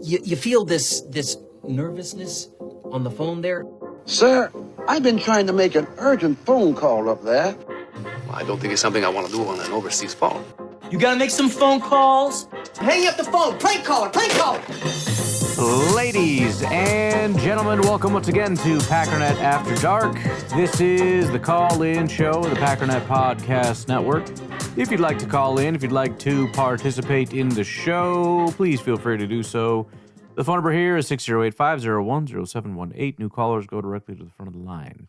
You feel this nervousness on the phone there? Sir, I've been trying to make an urgent phone call up there. Well, I don't think it's something I want to do on an overseas phone. You gotta make some phone calls. Hang up the phone. Prank caller. Ladies and gentlemen, welcome once again to Packernet After Dark. This is the call-in show of the Packernet Podcast Network. If you'd like to call in, if you'd like to participate in the show, please feel free to do so. The phone number here is 608-501-0718. New callers go directly to the front of the line.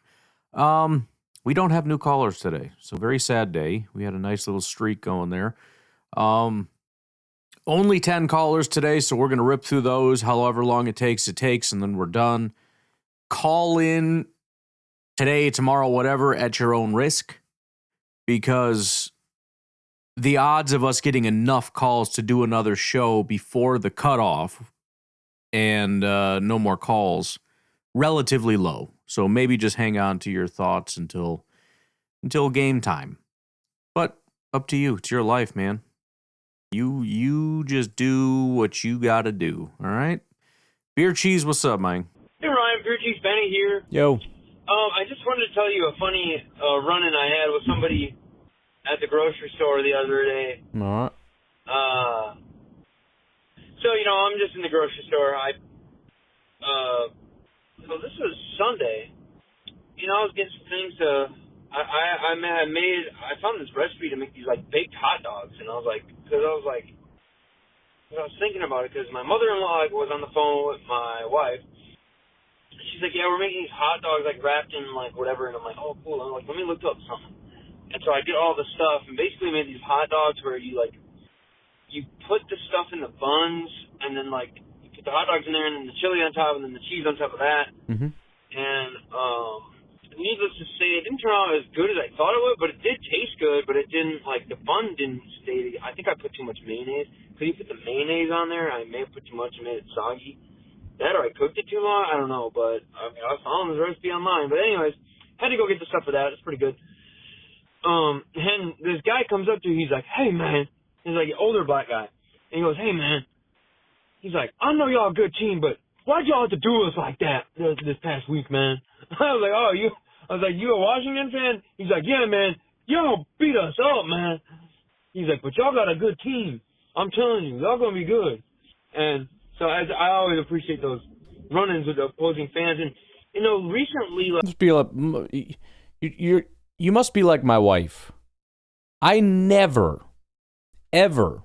We don't have new callers today, so very sad day. We had a nice little streak going there. Only 10 callers today, so we're going to rip through those however long it takes, and then we're done. Call in today, tomorrow, whatever, at your own risk, because the odds of us getting enough calls to do another show before the cutoff and no more calls, relatively low. So maybe just hang on to your thoughts until game time. But up to you. It's your life, man. You just do what you gotta do, all right? Beer Cheese, what's up, man? Hey, Ryan, Beer Cheese Benny here. Yo. I just wanted to tell you a funny run-in I had with somebody at the grocery store the other day. All right. So, I'm just in the grocery store. So this was Sunday. I was getting some things to... I found this recipe to make these baked hot dogs, and I was thinking about it because my mother-in-law was on the phone with my wife. She's like, yeah, we're making these hot dogs wrapped in whatever, and I'm like, oh cool. I'm like, let me look up something. And so I get all the stuff and basically made these hot dogs where you put the stuff in the buns, and then you put the hot dogs in there, and then the chili on top, and then the cheese on top of that. Mm-hmm. And needless to say, it didn't turn out as good as I thought it would, but it did taste good, but it didn't, the bun didn't stay. I think I put too much mayonnaise. Because you put the mayonnaise on there, I may have put too much and made it soggy. That or I cooked it too long, I don't know, but I was following the recipe online. But anyways, had to go get the stuff for that. It's pretty good. And this guy comes up to me, he's like, hey, man. He's like an older black guy. And he goes, hey, man. He's like, I know y'all a good team, but why'd y'all have to do us like that this past week, man? I was like, you a Washington fan? He's like, yeah, man. Y'all beat us up, man. He's like, but y'all got a good team. I'm telling you, y'all gonna be good. And so I always appreciate those run-ins with the opposing fans. And, recently... Just be like, you must be like my wife. I never, ever...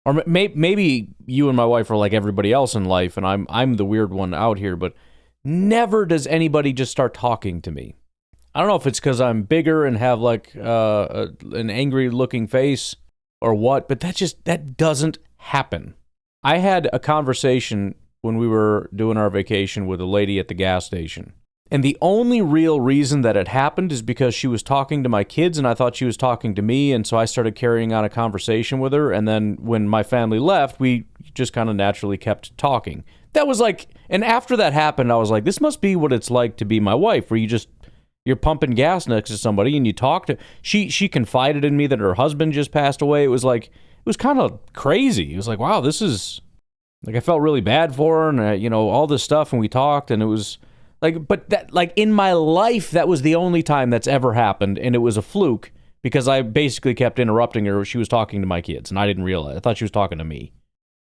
Or maybe you and my wife are like everybody else in life, and I'm the weird one out here, but never does anybody just start talking to me. I don't know if it's because I'm bigger and have an angry-looking face or what, but that doesn't happen. I had a conversation when we were doing our vacation with a lady at the gas station. And the only real reason that it happened is because she was talking to my kids, and I thought she was talking to me, and so I started carrying on a conversation with her, and then when my family left, we just kind of naturally kept talking. That was and after that happened, I was like, this must be what it's like to be my wife, where you're pumping gas next to somebody, and you talk to... She confided in me that her husband just passed away. It was kind of crazy. It was like, wow, this is... I felt really bad for her, and, all this stuff, and we talked, and it was... but that, in my life, that was the only time that's ever happened, and it was a fluke, because I basically kept interrupting her. She was talking to my kids, and I didn't realize. I thought she was talking to me.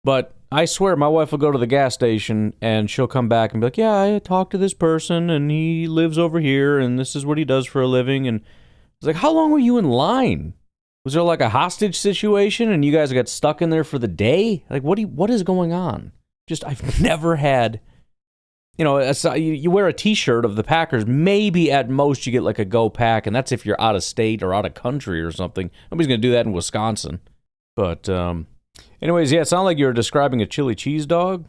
But I swear, my wife will go to the gas station, and she'll come back and be like, yeah, I talked to this person, and he lives over here, and this is what he does for a living, and it's like, how long were you in line? Was there a hostage situation, and you guys got stuck in there for the day? What is going on? I've never had... you wear a T-shirt of the Packers. Maybe at most you get a Go Pack, and that's if you're out of state or out of country or something. Nobody's going to do that in Wisconsin. But anyways, yeah, it sounded like you were describing a chili cheese dog.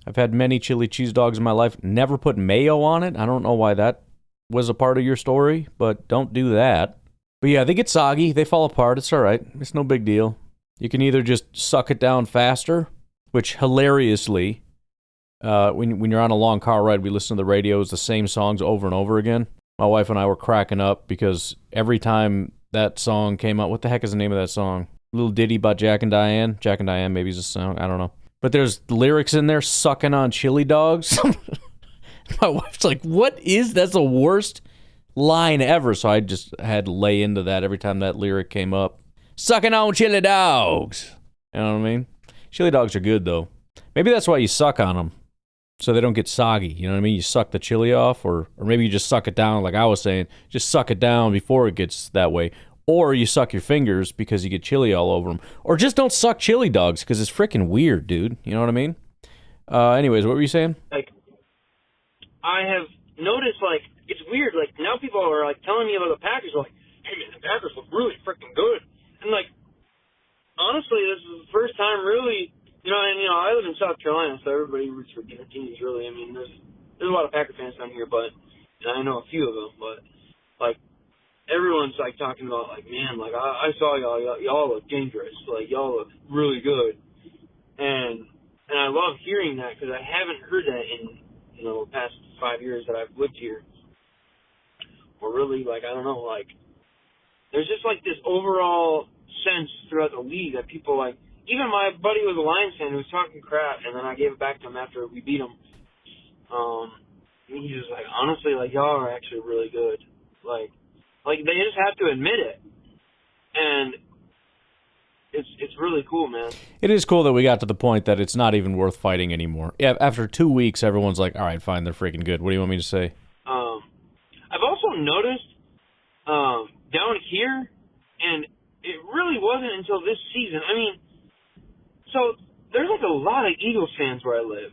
I've had many chili cheese dogs in my life. Never put mayo on it. I don't know why that was a part of your story, but don't do that. But yeah, they get soggy. They fall apart. It's all right. It's no big deal. You can either just suck it down faster, which hilariously... when you're on a long car ride, we listen to the radios, the same songs over and over again. My wife and I were cracking up because every time that song came out, what the heck is the name of that song? Little ditty about Jack and Diane. Jack and Diane maybe is a song. I don't know. But there's lyrics in there sucking on chili dogs. My wife's like, what is that's the worst line ever. So I just had to lay into that every time that lyric came up. Sucking on chili dogs. You know what I mean? Chili dogs are good, though. Maybe that's why you suck on them, so they don't get soggy. You know what I mean? You suck the chili off, or maybe you just suck it down, like I was saying. Just suck it down before it gets that way. Or you suck your fingers because you get chili all over them. Or just don't suck chili dogs because it's freaking weird, dude. You know what I mean? Anyways, what were you saying? Like, I have noticed, like, it's weird. Like, now people are, like, telling me about the Packers. Like, hey, man, the Packers look really freaking good. And, like, honestly, this is the first time really, I live in South Carolina, so everybody roots for different teams, really. I mean, there's a lot of Packer fans down here, but I know a few of them. But, like, everyone's, like, talking about, like, man, like, I saw y'all look dangerous. Like, y'all look really good. And I love hearing that because I haven't heard that in, the past 5 years that I've lived here. Or really, like, I don't know, like, there's just, like, this overall sense throughout the league that people, like, even my buddy was a Lions fan who was talking crap, and then I gave it back to him after we beat him. He's just like, honestly, like, y'all are actually really good. Like they just have to admit it. And it's really cool, man. It is cool that we got to the point that it's not even worth fighting anymore. Yeah, after 2 weeks, everyone's like, all right, fine, they're freaking good. What do you want me to say? I've also noticed down here, and it really wasn't until this season. I mean, so there's like a lot of Eagles fans where I live.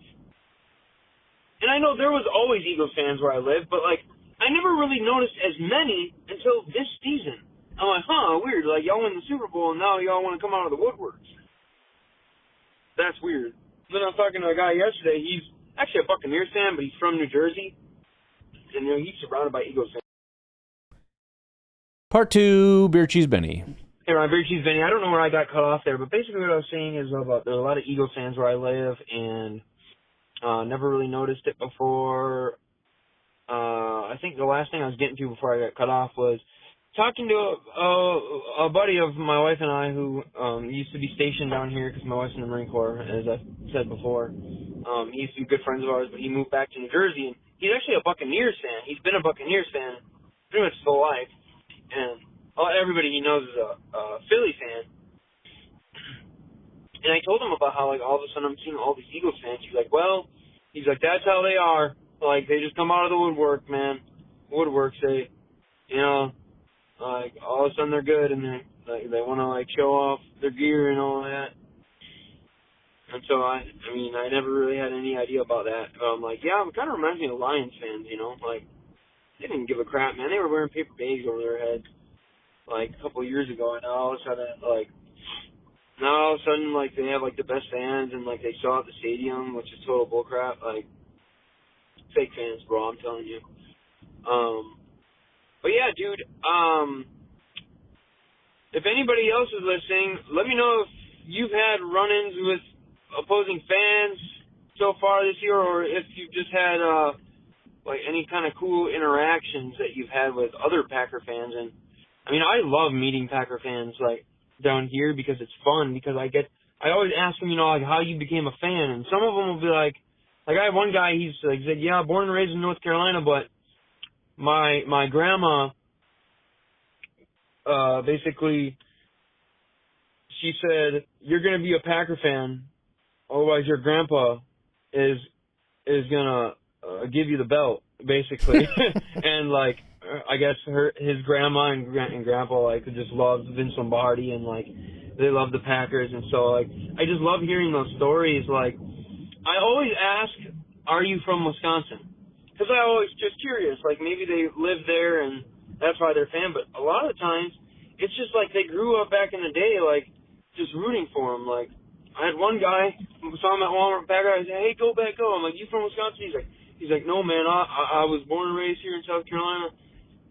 And I know there was always Eagles fans where I live, but like I never really noticed as many until this season. I'm like, weird. Like, y'all win the Super Bowl, and now y'all want to come out of the woodworks. That's weird. Then I was talking to a guy yesterday. He's actually a Buccaneers fan, but he's from New Jersey. And, he's surrounded by Eagles fans. Part 2, Beer Cheese Benny. Hey, Ron, Beer Cheese Benny. I don't know where I got cut off there, but basically what I was saying is about there's a lot of Eagles fans where I live, and never really noticed it before. I think the last thing I was getting to before I got cut off was talking to a buddy of my wife and I who used to be stationed down here because my wife's in the Marine Corps, as I said before. He used to be good friends of ours, but he moved back to New Jersey, and he's actually a Buccaneers fan. He's been a Buccaneers fan pretty much his whole life, and everybody he knows is a Philly fan. And I told him about how, like, all of a sudden I'm seeing all these Eagles fans. He's like, that's how they are. Like, they just come out of the woodwork, man. Woodworks, they, like, all of a sudden they're good, and they want to, like, show off their gear and all that. And so, I never really had any idea about that. But I'm like, yeah, it kind of reminds me of Lions fans, Like, they didn't give a crap, man. They were wearing paper bags over their heads, like, a couple of years ago, and now all of a sudden, like, they have, like, the best fans, and, like, they saw at the stadium, which is total bullcrap. Like, fake fans, bro, I'm telling you. But yeah, dude, if anybody else is listening, let me know if you've had run-ins with opposing fans so far this year, or if you've just had, like, any kind of cool interactions that you've had with other Packer fans. And, I love meeting Packer fans, like, down here because it's fun, because I always ask them, like, how you became a fan, and some of them will be like, I have one guy, he said, yeah, born and raised in North Carolina, but my grandma, basically, she said, you're going to be a Packer fan, otherwise your grandpa is going to give you the belt, basically. And, like, I guess his grandma and grandpa, like, just loved Vince Lombardi, and, like, they love the Packers, and so, like, I just love hearing those stories. Like, I always ask, are you from Wisconsin? Because I always just curious, like, maybe they live there and that's why they're a fan, but a lot of the times, it's just like they grew up back in the day, like, just rooting for them. Like, I had one guy who saw him at Walmart, Packer, I said, hey, go back, go. I'm like, you from Wisconsin? He's like, no, man, I was born and raised here in South Carolina.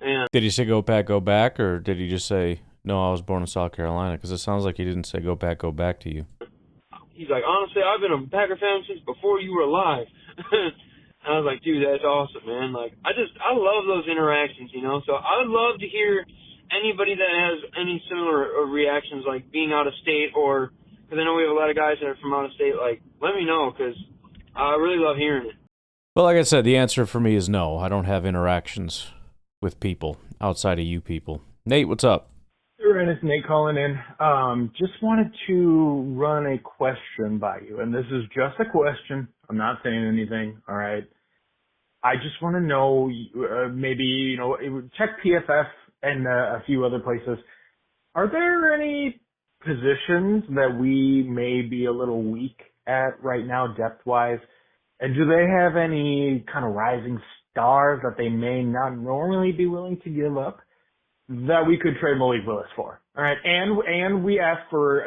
And did he say go back, or did he just say, no, I was born in South Carolina? Because it sounds like he didn't say go back to you. He's like, honestly, I've been a Packer fan since before you were alive. And I was like, dude, that's awesome, man. Like, I love those interactions, So I would love to hear anybody that has any similar reactions, like being out of state or Because I know we have a lot of guys that are from out of state. Like, let me know, because I really love hearing it. Well, like I said, the answer for me is no. I don't have interactions with people outside of you people. Nate, what's up? Hey, Ryan, it's Nate calling in. Just wanted to run a question by you, and this is just a question. I'm not saying anything, all right? I just want to know, maybe, check PFF and a few other places. Are there any positions that we may be a little weak at right now, depth-wise? And do they have any kind of rising stars that they may not normally be willing to give up that we could trade Malik Willis for? All right. And we asked for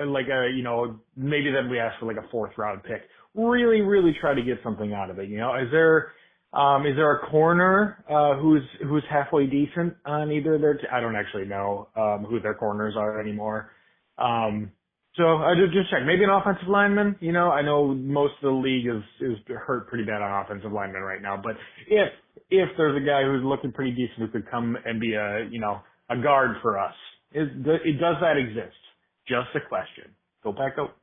maybe then we asked for like a 4th round pick. Really, really try to get something out of it. Is there a corner, who's halfway decent on either of their, I don't actually know, who their corners are anymore. So I just check. Maybe an offensive lineman. I know most of the league is hurt pretty bad on offensive linemen right now. But if there's a guy who's looking pretty decent who could come and be a guard for us, does that exist? Just a question. Go back up.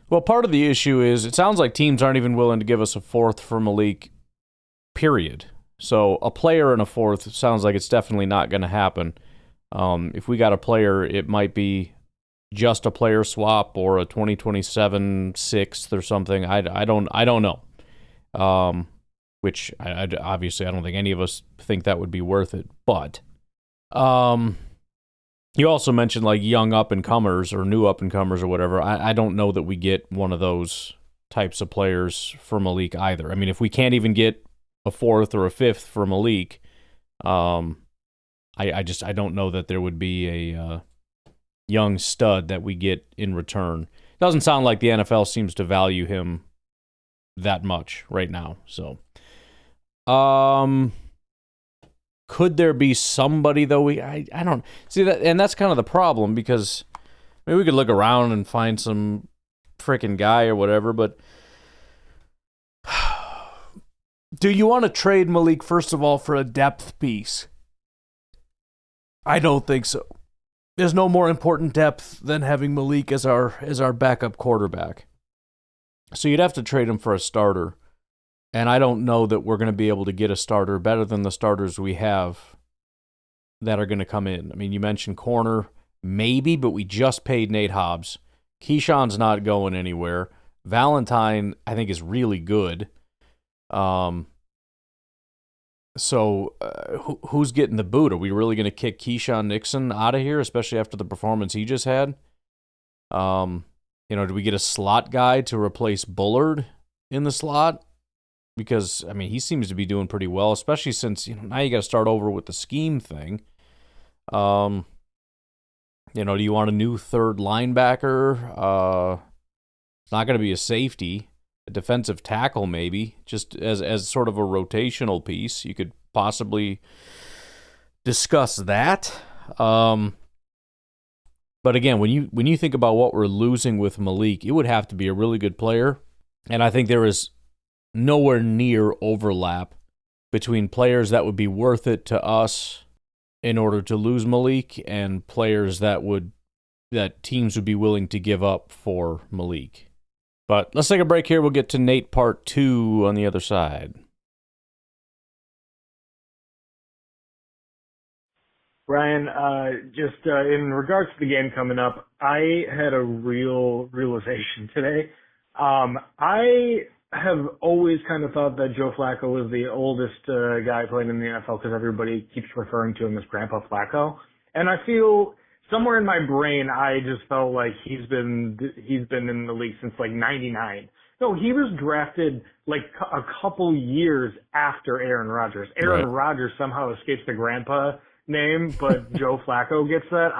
Well, part of the issue is it sounds like teams aren't even willing to give us a 4th for Malik, period. So a player and a 4th sounds like it's definitely not going to happen. If we got a player, it might be just a player swap or a 2027 6th or something. I don't know. Which I obviously I don't think any of us think that would be worth it. But you also mentioned like young up-and-comers or new up-and-comers or whatever. I don't know that we get one of those types of players for Malik either. I mean, if we can't even get a 4th or a 5th for Malik, I don't know that there would be a young stud that we get in return. Doesn't sound like the NFL seems to value him that much right now. So, could there be somebody though? I don't see that, and that's kind of the problem because maybe we could look around and find some freaking guy or whatever. But do you want to trade Malik first of all for a depth piece? I don't think so. There's no more important depth than having Malik as our backup quarterback. So you'd have to trade him for a starter. And I don't know that we're going to be able to get a starter better than the starters we have that are going to come in. I mean, you mentioned corner, maybe, but we just paid Nate Hobbs. Keyshawn's not going anywhere. Valentine, I think, is really good. So who's getting the boot? Are we really going to kick Keyshawn Nixon out of here, especially after the performance he just had? Do we get a slot guy to replace Bullard in the slot? Because, I mean, he seems to be doing pretty well, especially since, now you got to start over with the scheme thing. Do you want a new third linebacker? It's not going to be a safety. A defensive tackle, maybe, just as sort of a rotational piece. You could possibly discuss that. But again, when you think about what we're losing with Malik, it would have to be a really good player. And I think there is nowhere near overlap between players that would be worth it to us in order to lose Malik and players that teams would be willing to give up for Malik. But let's take a break here. We'll get to Nate part 2 on the other side. Ryan, in regards to the game coming up, I had a real realization today. I have always kind of thought that Joe Flacco was the oldest guy playing in the NFL because everybody keeps referring to him as Grandpa Flacco. And I feel somewhere in my brain, I just felt like he's been in the league since like 99. No, he was drafted like a couple years after Aaron Rodgers. Aaron Rodgers somehow escapes the grandpa name, but Joe Flacco gets that.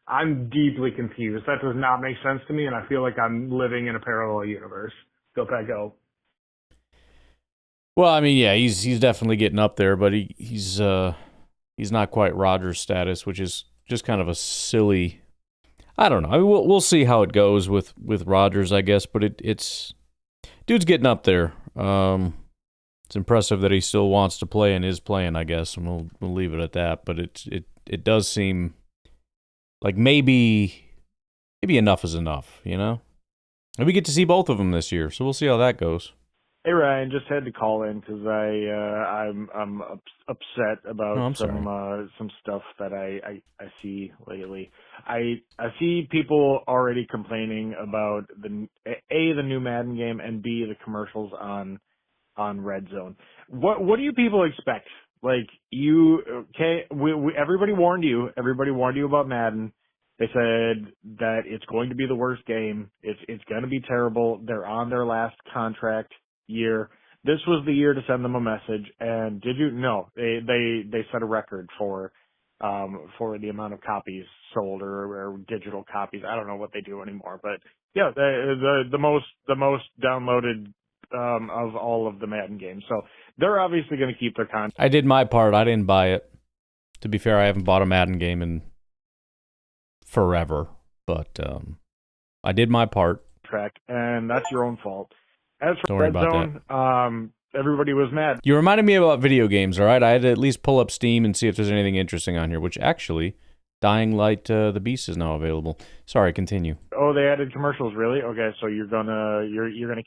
I'm deeply confused. That does not make sense to me, and I feel like I'm living in a parallel universe. Go Pack Go. Well, I mean, yeah, he's definitely getting up there, but he's not quite Rodgers status, which is just kind of a silly. I don't know. I mean, we'll see how it goes with Rodgers, I guess. But it's dude's getting up there. It's impressive that he still wants to play and is playing, I guess, and we'll leave it at that. But it does seem like maybe maybe enough is enough, you know? And we get to see both of them this year, so we'll see how that goes. Hey Ryan, just had to call in because I'm upset about some stuff that I see lately. I see people already complaining about the new Madden game, and B, the commercials on Red Zone. What do you people expect? Like, everybody warned you. Everybody warned you about Madden. They said that it's going to be the worst game. It's going to be terrible. They're on their last contract year. This was the year to send them a message. And did you know they set a record for the amount of copies sold or digital copies. I don't know what they do anymore, but yeah, the most downloaded of all of the Madden games. So they're obviously going to keep their content. I did my part. I didn't buy it. To be fair, I haven't bought a Madden game in forever, but I did my part. And that's your own fault. As for Red Zone, everybody was mad. You reminded me about video games, all right? I had to at least pull up Steam and see if there's anything interesting on here, which actually, Dying Light the Beast is now available. Sorry, continue. Oh, they added commercials, really? Okay, so you're gonna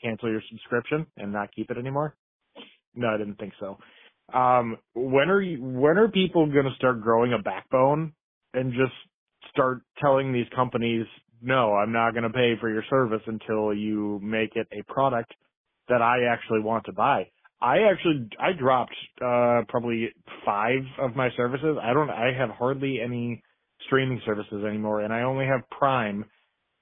cancel your subscription and not keep it anymore? No, I didn't think so. When are people gonna start growing a backbone and just start telling these companies, no, I'm not going to pay for your service until you make it a product that I actually want to buy? I dropped probably 5 of my services. I have hardly any streaming services anymore, and I only have Prime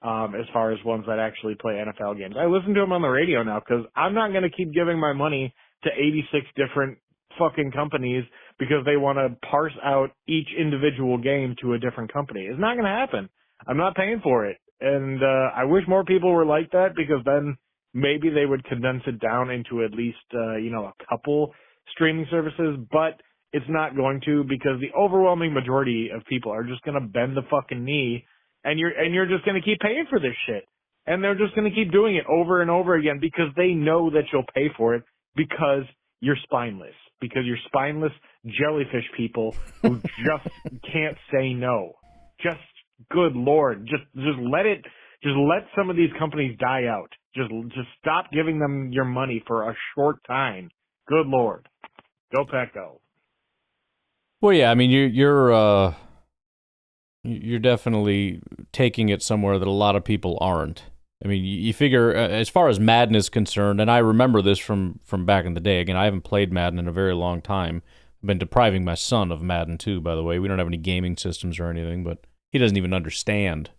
as far as ones that actually play NFL games. I listen to them on the radio now because I'm not going to keep giving my money to 86 different fucking companies because they want to parse out each individual game to a different company. It's not going to happen. I'm not paying for it. And I wish more people were like that, because then maybe they would condense it down into at least, a couple streaming services. But it's not going to, because the overwhelming majority of people are just going to bend the fucking knee, and you're just going to keep paying for this shit. And they're just going to keep doing it over and over again because they know that you'll pay for it because you're spineless. Because you're spineless jellyfish people who just can't say no. Just, good Lord, just let some of these companies die out. Just stop giving them your money for a short time. Good Lord. Go Pack Go. Well, yeah, I mean, you're definitely taking it somewhere that a lot of people aren't. I mean, you figure, as far as Madden is concerned, and I remember this from back in the day. Again, I haven't played Madden in a very long time. I've been depriving my son of Madden, too, by the way. We don't have any gaming systems or anything, but he doesn't even understand.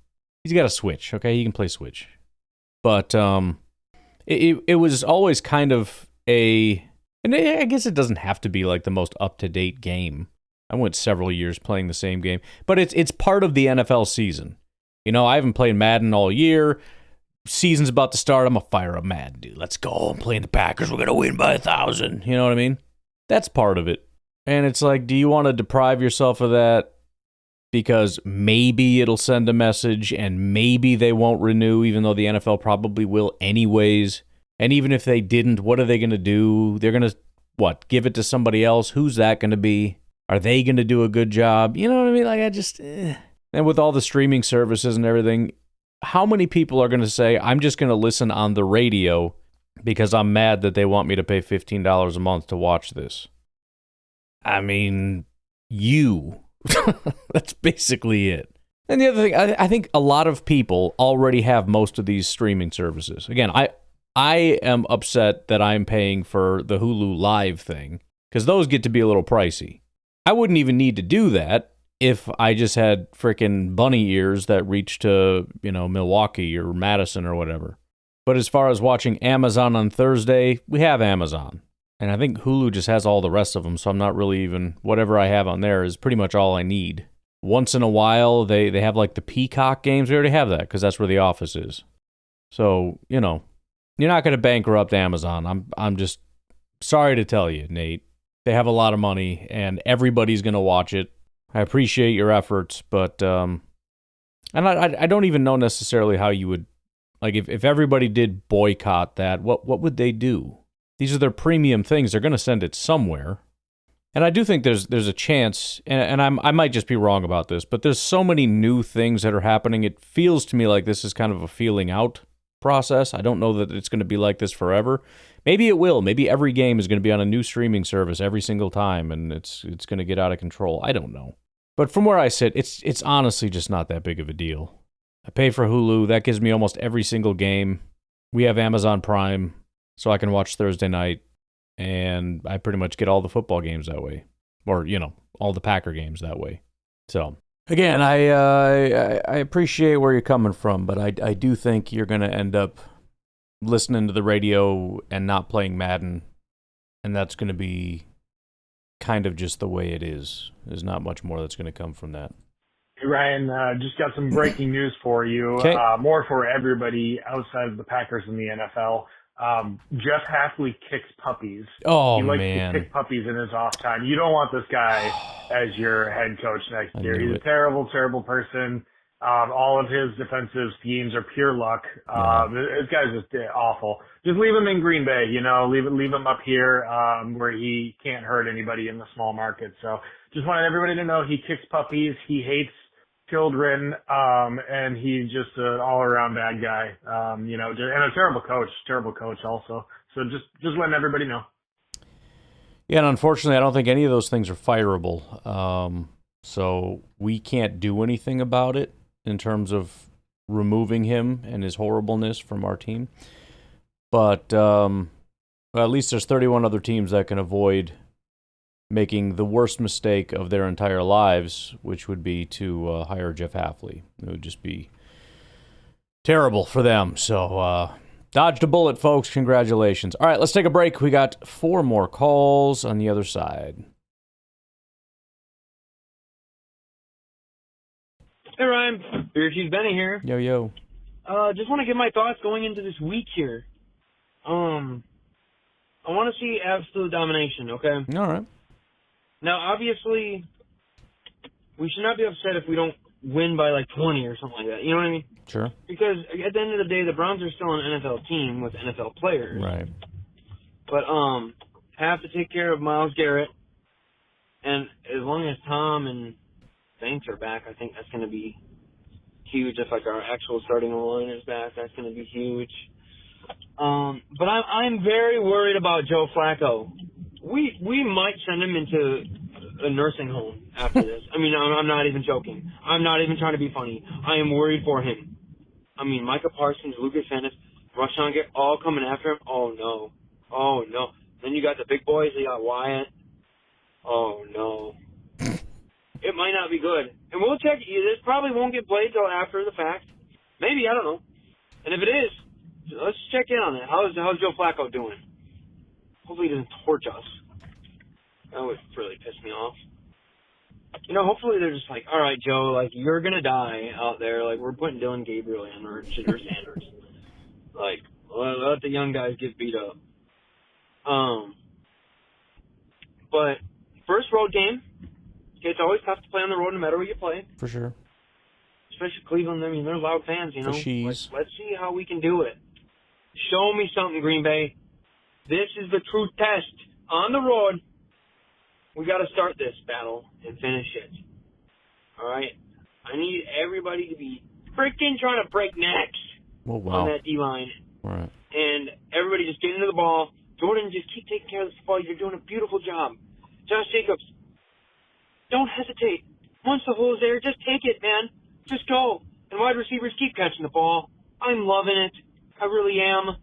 He's got a Switch, okay? He can play Switch. But it was always kind of and I guess it doesn't have to be like the most up-to-date game. I went several years playing the same game. But it's part of the NFL season. You know, I haven't played Madden all year. Season's about to start. I'm going to fire up Madden, dude. Let's go. I'm playing the Packers. We're going to win by 1,000. You know what I mean? That's part of it. And it's like, do you want to deprive yourself of that because maybe it'll send a message and maybe they won't renew, even though the NFL probably will anyways? And even if they didn't, what are they going to do? They're going to, give it to somebody else? Who's that going to be? Are they going to do a good job? You know what I mean? Like, And with all the streaming services and everything, how many people are going to say, I'm just going to listen on the radio because I'm mad that they want me to pay $15 a month to watch this? I mean, you. That's basically it. And the other thing, I think a lot of people already have most of these streaming services. Again, I am upset that I'm paying for the Hulu Live thing, because those get to be a little pricey. I wouldn't even need to do that if I just had frickin' bunny ears that reach to, Milwaukee or Madison or whatever. But as far as watching Amazon on Thursday, we have Amazon. And I think Hulu just has all the rest of them, so I'm not really even, whatever I have on there is pretty much all I need. Once in a while, they have like the Peacock games. We already have that because that's where The Office is. So, you're not going to bankrupt Amazon. I'm just sorry to tell you, Nate. They have a lot of money, and everybody's going to watch it. I appreciate your efforts, but and I don't even know necessarily how you would, like, if everybody did boycott that, what would they do? These are their premium things. They're going to send it somewhere. And I do think there's a chance, and I might just be wrong about this, but there's so many new things that are happening. It feels to me like this is kind of a feeling out process. I don't know that it's going to be like this forever. Maybe it will. Maybe every game is going to be on a new streaming service every single time, and it's going to get out of control. I don't know. But from where I sit, it's honestly just not that big of a deal. I pay for Hulu. That gives me almost every single game. We have Amazon Prime, so I can watch Thursday night. And I pretty much get all the football games that way, or all the Packer games that way. So again, I appreciate where you're coming from, but I do think you're going to end up listening to the radio and not playing Madden, and that's going to be kind of just the way it is. There's not much more that's going to come from that. Hey, Ryan, just got some breaking news for you. Okay. More for everybody outside of the Packers and the NFL. Jeff Hafley kicks puppies. Oh, he likes man. to kick puppies in his off time. You don't want this guy as your head coach next year. He's a terrible, terrible person. All of his defensive schemes are pure luck. This guy's just awful. Just leave him in Green Bay, leave him up here, where he can't hurt anybody in the small market. So just wanted everybody to know he kicks puppies. He hates children, and he's just an all-around bad guy, and a terrible coach also. So just letting everybody know. Yeah, and unfortunately, I don't think any of those things are fireable. So we can't do anything about it in terms of removing him and his horribleness from our team. But well, at least there's 31 other teams that can avoid making the worst mistake of their entire lives, which would be to hire Jeff Hafley. It would just be terrible for them. So dodged a bullet, folks. Congratulations. All right, let's take a break. We got 4 more calls on the other side. Hey Ryan, Beer Cheese Benny here. Yo. Just want to give my thoughts going into this week here. I want to see absolute domination, okay? All right. Now, obviously, we should not be upset if we don't win by like 20 or something like that. You know what I mean? Sure. Because at the end of the day, the Browns are still an NFL team with NFL players. Right. But have to take care of Myles Garrett, and as long as Tom and Banks are back, I think that's going to be huge. If like our actual starting line is back, that's going to be huge. But I'm very worried about Joe Flacco. We might send him into a nursing home after this. I mean, I'm not even joking. I'm not even trying to be funny. I am worried for him. I mean, Micah Parsons, Lucas Ennis, Rashawn Gary, all coming after him. Oh no. Then you got the big boys. You got Wyatt. Oh no. It might not be good. And we'll check. This probably won't get played till after the fact. Maybe, I don't know. And if it is, let's check in on it. How's Joe Flacco doing? Hopefully he doesn't torch us. That would really piss me off. Hopefully they're just like, all right, Joe, like, you're going to die out there. Like, we're putting Dylan Gabriel in or Shedeur Sanders. Like, let the young guys get beat up. But first road game. Okay, it's always tough to play on the road no matter where you play. For sure. Especially Cleveland. I mean, they're loud fans, For she's. Let's see how we can do it. Show me something, Green Bay. This is the true test. On the road, we got to start this battle and finish it. All right? I need everybody to be freaking trying to break necks on that D-line. All right. And everybody just get into the ball. Jordan, just keep taking care of this ball. You're doing a beautiful job. Josh Jacobs, don't hesitate. Once the hole's there, just take it, man. Just go. And wide receivers, keep catching the ball. I'm loving it. I really am.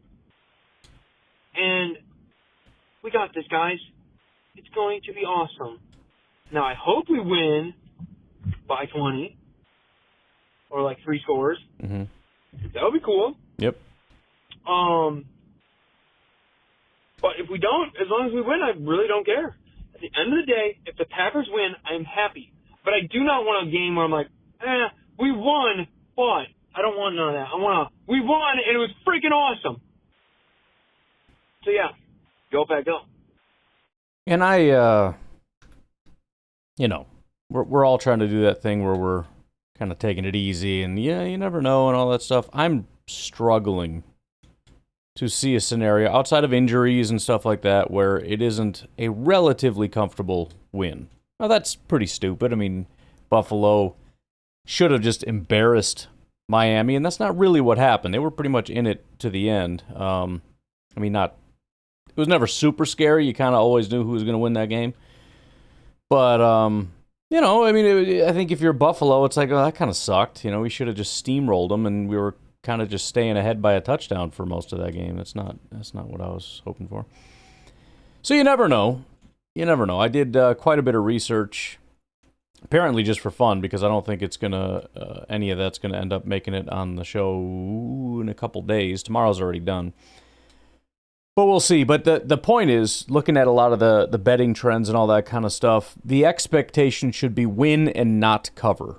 And we got this, guys. It's going to be awesome. Now, I hope we win by 20 or like 3 scores. Mm-hmm. That would be cool. Yep. But if we don't, as long as we win, I really don't care. At the end of the day, if the Packers win, I'm happy. But I do not want a game where I'm like, we won, but I don't want none of that. We won, and it was freaking awesome. So, yeah, go back up. And we're all trying to do that thing where we're kind of taking it easy and, you never know and all that stuff. I'm struggling to see a scenario outside of injuries and stuff like that where it isn't a relatively comfortable win. Now, that's pretty stupid. I mean, Buffalo should have just embarrassed Miami, and that's not really what happened. They were pretty much in it to the end. It was never super scary. You kind of always knew who was going to win that game. But, I think if you're Buffalo, it's like, oh, that kind of sucked. We should have just steamrolled them, and we were kind of just staying ahead by a touchdown for most of that game. That's not what I was hoping for. So you never know. I did quite a bit of research, apparently just for fun, because I don't think it's gonna any of that's gonna end up making it on the show in a couple days. Tomorrow's already done, but we'll see. But the point is, looking at a lot of the betting trends and all that kind of stuff, the expectation should be win and not cover,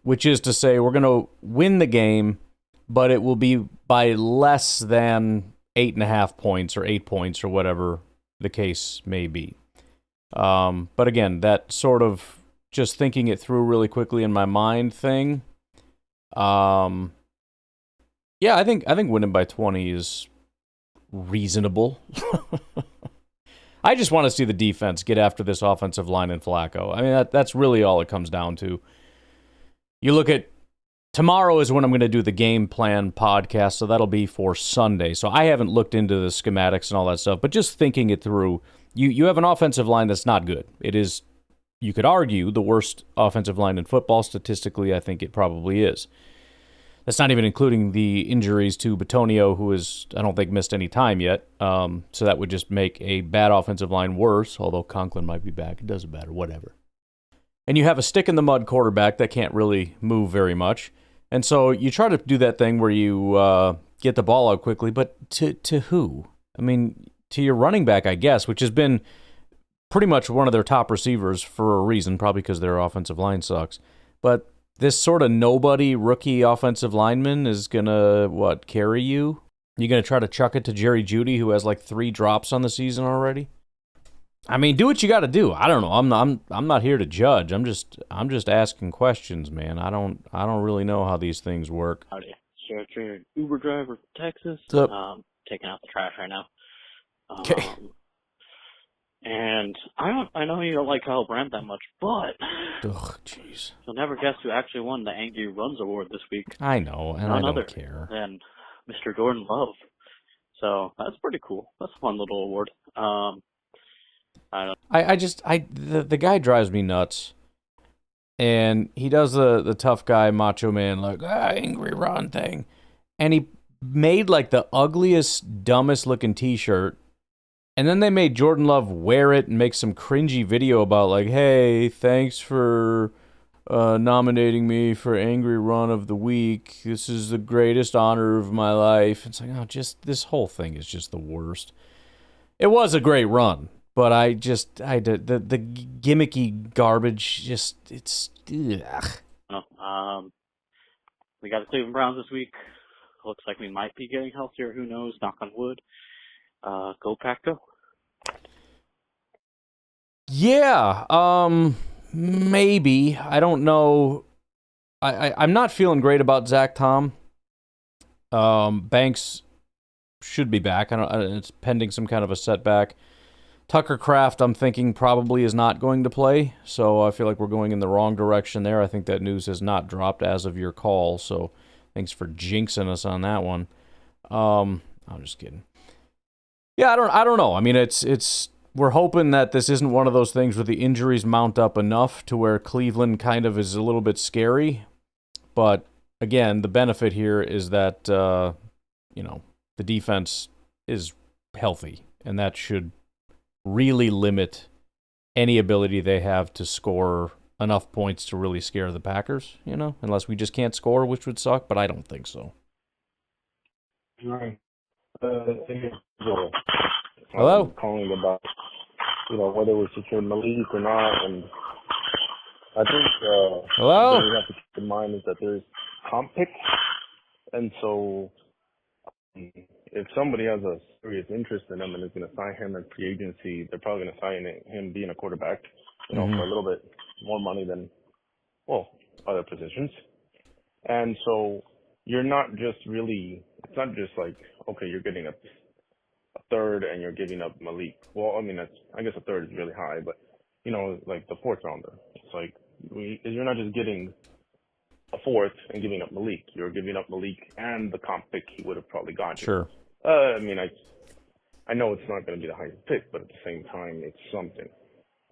which is to say we're gonna win the game, but it will be by less than 8.5 points or 8 points or whatever the case may be. But again, that sort of just thinking it through really quickly in my mind thing. I think winning by 20 is reasonable. I just want to see the defense get after this offensive line and Flacco. I mean, that's really all it comes down to. You look at tomorrow is when I'm going to do the game plan podcast, so that'll be for Sunday. So I haven't looked into the schematics and all that stuff, but just thinking it through, you have an offensive line that's not good. It is, you could argue, the worst offensive line in football. Statistically, I think it probably is. That's not even including the injuries to Bitonio, who is, I don't think, missed any time yet. So that would just make a bad offensive line worse, although Conklin might be back. It doesn't matter, whatever. And you have a stick-in-the-mud quarterback that can't really move very much. And so you try to do that thing where you get the ball out quickly, but to who? I mean, to your running back, I guess, which has been pretty much one of their top receivers for a reason, probably because their offensive line sucks. But this sort of nobody rookie offensive lineman is going to, carry you? You going to try to chuck it to Jerry Jeudy, who has like 3 drops on the season already? I mean, do what you got to do. I don't know. I'm not here to judge. I'm just asking questions, man. I don't really know how these things work. Howdy. Sure, you're an Uber driver from Texas. Taking out the trash right now. Okay. And I know you don't like Kyle Brandt that much, but Ugh, jeez. You'll never guess who actually won the Angry Runs Award this week. I know, and None I other don't care. than Mr. Jordan Love. So that's pretty cool. That's a fun little award. The guy drives me nuts, and he does the tough guy macho man like angry run thing, and he made like the ugliest, dumbest looking T-shirt, and then they made Jordan Love wear it and make some cringy video about like, hey, thanks for nominating me for Angry Run of the Week. This is the greatest honor of my life. It's like, oh, just this whole thing is just the worst. It was a great run. But the gimmicky garbage, it's ugh. We got the Cleveland Browns this week. Looks like we might be getting healthier. Who knows? Knock on wood. Go Pack, go. Yeah, maybe. I don't know. I'm not feeling great about Zach Tom. Banks should be back. It's pending some kind of a setback. Tucker Kraft, I'm thinking, probably is not going to play, so I feel like we're going in the wrong direction there. I think that news has not dropped as of your call, so thanks for jinxing us on that one. I'm just kidding. Yeah, I don't know. I mean, it's we're hoping that this isn't one of those things where the injuries mount up enough to where Cleveland kind of is a little bit scary. But again, the benefit here is that the defense is healthy, and that should really limit any ability they have to score enough points to really scare the Packers, unless we just can't score, which would suck, but I don't think so. Right. Hello? Calling about, whether we should trade Malik or not, and I think Hello? what we have to keep in mind is that there's comp picks, and so if somebody has a serious interest in him and is going to sign him in free agency, they're probably going to sign him being a quarterback, for a little bit more money than, other positions. And so you're not just really it's not just like, okay, you're getting a third and you're giving up Malik. Well, I mean, I guess a third is really high, but like the fourth rounder. It's like you're not just getting a fourth and giving up Malik. You're giving up Malik and the comp pick he would have probably gotten. Sure. I mean, I know it's not going to be the highest pick, but at the same time, it's something.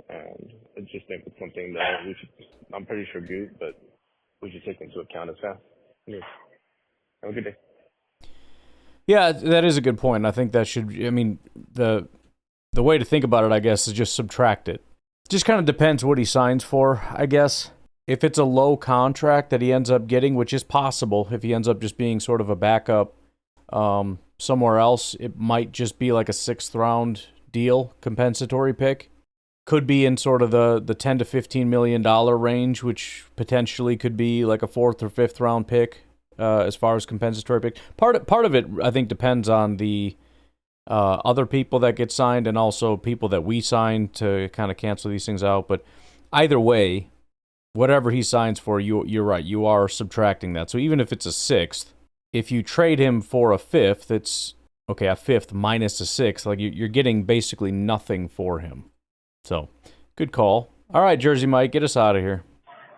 And I just think it's something that I'm pretty sure good, but we should take into account as well. Anyway, have a good day. Yeah, that is a good point. I think that the way to think about it, I guess, is just subtract it. Just kind of depends what he signs for, I guess. If it's a low contract that he ends up getting, which is possible, if he ends up just being sort of a backup somewhere else, it might just be like a 6th round deal, compensatory pick. Could be in sort of the $10 to $15 million range, which potentially could be like a 4th or 5th round pick as far as compensatory pick. Part of it, I think, depends on the other people that get signed and also people that we sign to kind of cancel these things out. But either way, whatever he signs for, you're right, you are subtracting that. So even if it's a 6th, if you trade him for a 5th, it's, okay, a 5th minus a 6th, like you're getting basically nothing for him. So, good call. All right, Jersey Mike, get us out of here.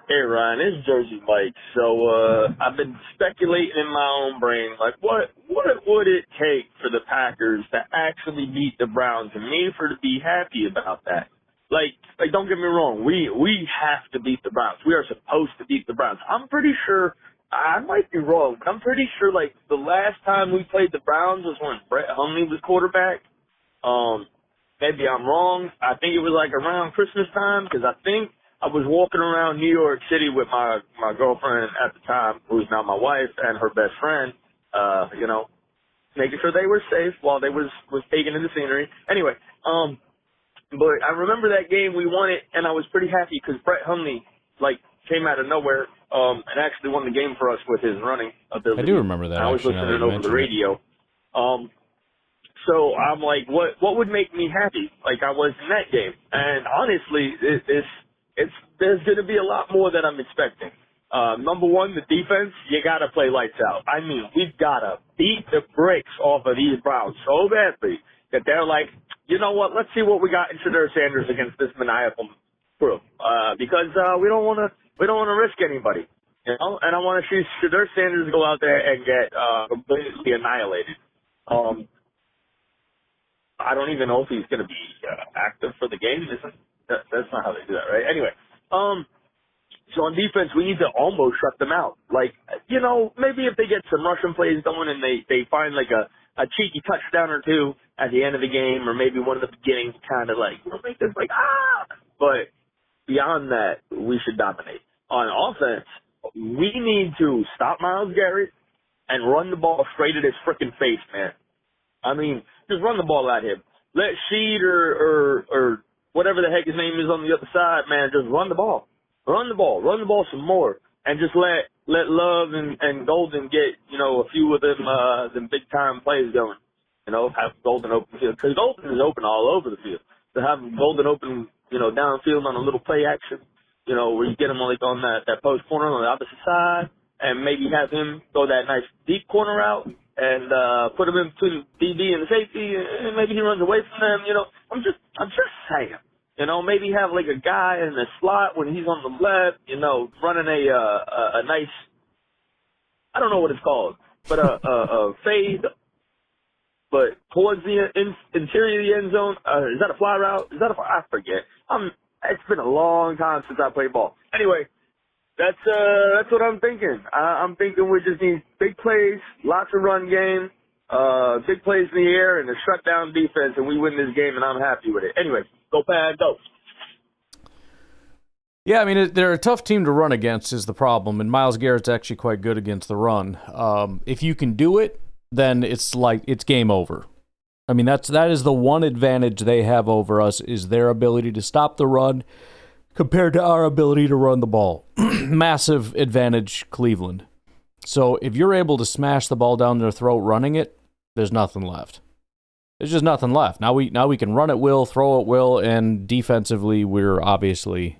Hey, Ryan, it's Jersey Mike. So, I've been speculating in my own brain, like, what would it take for the Packers to actually beat the Browns and me to be happy about that? Like, don't get me wrong, we have to beat the Browns. We are supposed to beat the Browns. I'm pretty sure, I might be wrong, but I'm pretty sure, like, the last time we played the Browns was when Brett Hundley was quarterback. Maybe I'm wrong. I think it was like around Christmas time because I think I was walking around New York City with my girlfriend at the time, who's now my wife, and her best friend, making sure they were safe while they was taking in the scenery. Anyway, but I remember that game, we won it, and I was pretty happy because Brett Hundley, came out of nowhere and actually won the game for us with his running ability. I do remember that. I was listening over the radio. So I'm like, what would make me happy like I was in that game? And honestly, there's going to be a lot more than I'm expecting. Number one, the defense, you got to play lights out. I mean, we've got to beat the bricks off of these Browns so badly that they're like, you know what, let's see what we got in Shadur Sanders against this maniacal crew. Because we don't want to risk anybody, you know? And I want to see Shadur Sanders go out there and get completely annihilated. I don't even know if he's going to be active for the game. That's not how they do that, right? Anyway, so on defense, we need to almost shut them out. Like, maybe if they get some Russian plays going and they find like a cheeky touchdown or two at the end of the game, or maybe one of the beginnings kind of like, make this like, But beyond that, we should dominate. On offense, we need to stop Myles Garrett and run the ball straight at his freaking face, man. I mean, just run the ball at him. Let Sheed or whatever the heck his name is on the other side, man, just run the ball. Run the ball some more. And just let Love and Golden get, a few of them big time plays going. Have Golden open field. Because Golden is open all over the field. To have Golden open, downfield on a little play action, where you get him on that post corner on the opposite side, and maybe have him go that nice deep corner route. And put him in between DB and the safety, and maybe he runs away from them. I'm just saying. Maybe have like a guy in the slot when he's on the left. Running a nice, I don't know what it's called, but a fade, but towards the interior of the end zone. Is that a fly route? I forget. It's been a long time since I played ball. Anyway. That's what I'm thinking. I'm thinking we just need big plays, lots of run game, big plays in the air, and a shutdown defense, and we win this game, and I'm happy with it. Anyway, go Pad, go. Yeah, I mean, they're a tough team to run against is the problem, and Myles Garrett's actually quite good against the run. If you can do it, then it's game over. I mean, that is the one advantage they have over us is their ability to stop the run compared to our ability to run the ball. Massive advantage, Cleveland. So if you're able to smash the ball down their throat running it, there's nothing left. There's just nothing left. Now we can run at will, throw at will, and defensively we're obviously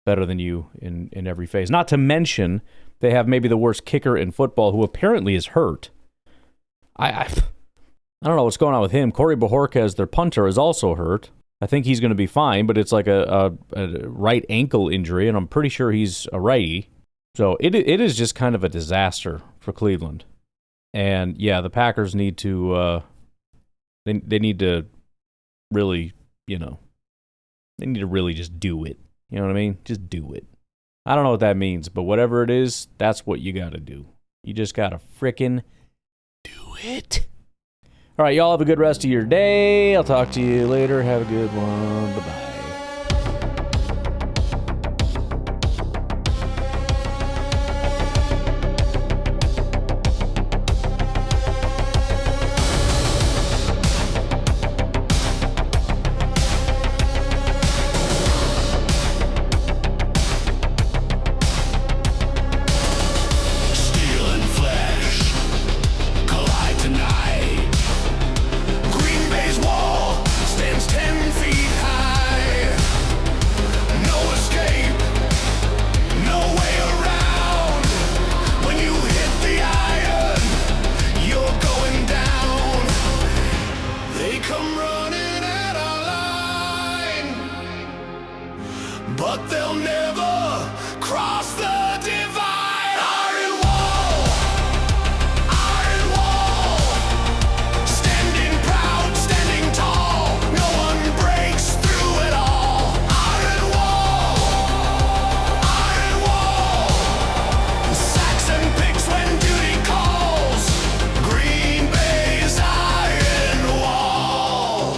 better than you in every phase. Not to mention they have maybe the worst kicker in football who apparently is hurt. I don't know what's going on with him. Corey Bajorquez, their punter, is also hurt. I think he's going to be fine, but it's like a right ankle injury, and I'm pretty sure he's a righty. So it is just kind of a disaster for Cleveland. And yeah, the Packers need to they need to really, they need to really just do it. You know what I mean? Just do it. I don't know what that means, but whatever it is, that's what you got to do. You just got to frickin' do it. All right, y'all have a good rest of your day. I'll talk to you later. Have a good one. Bye-bye. But they'll never cross the divide. Iron wall, standing proud, standing tall. No one breaks through it all. Iron wall. Sacks and picks when duty calls. Green Bay's iron wall.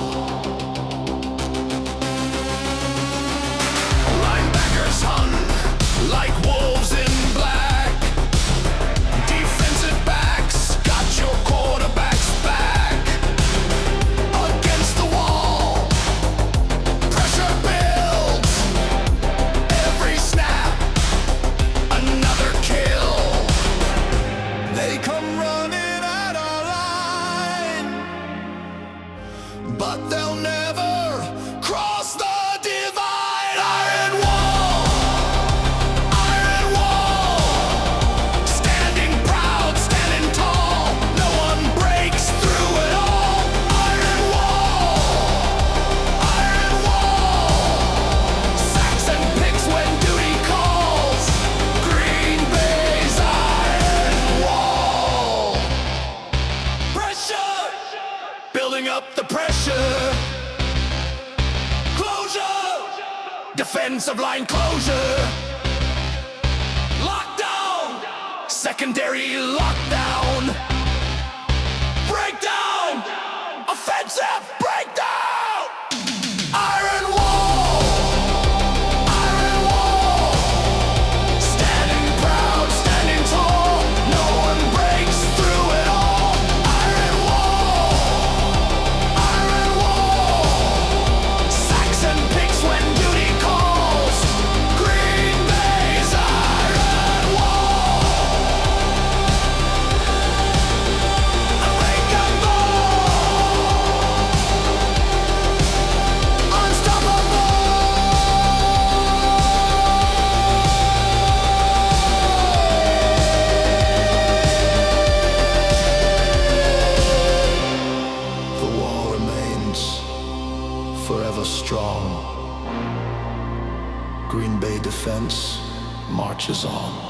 Linebackers hunt like wolves in black. Defensive backs got your quarterback's back. Against the wall, pressure builds. Every snap, another kill. They come running at our line, but they'll never cross the divide. Iron wall, standing proud, standing tall. No one breaks through it all. Iron wall, sacks and picks when duty calls. Green Bay's iron wall. Pressure, building up the pressure. Closure, defensive line closure. Lockdown, secondary lockdown. Breakdown, offensive breakdown. Iron wall, standing proud, standing tall. No one breaks through it all. Iron wall, sacks and picks when duty calls. Green Bay's iron wall. Unbreakable, unstoppable. The wall remains forever strong. Green Bay defense marches on.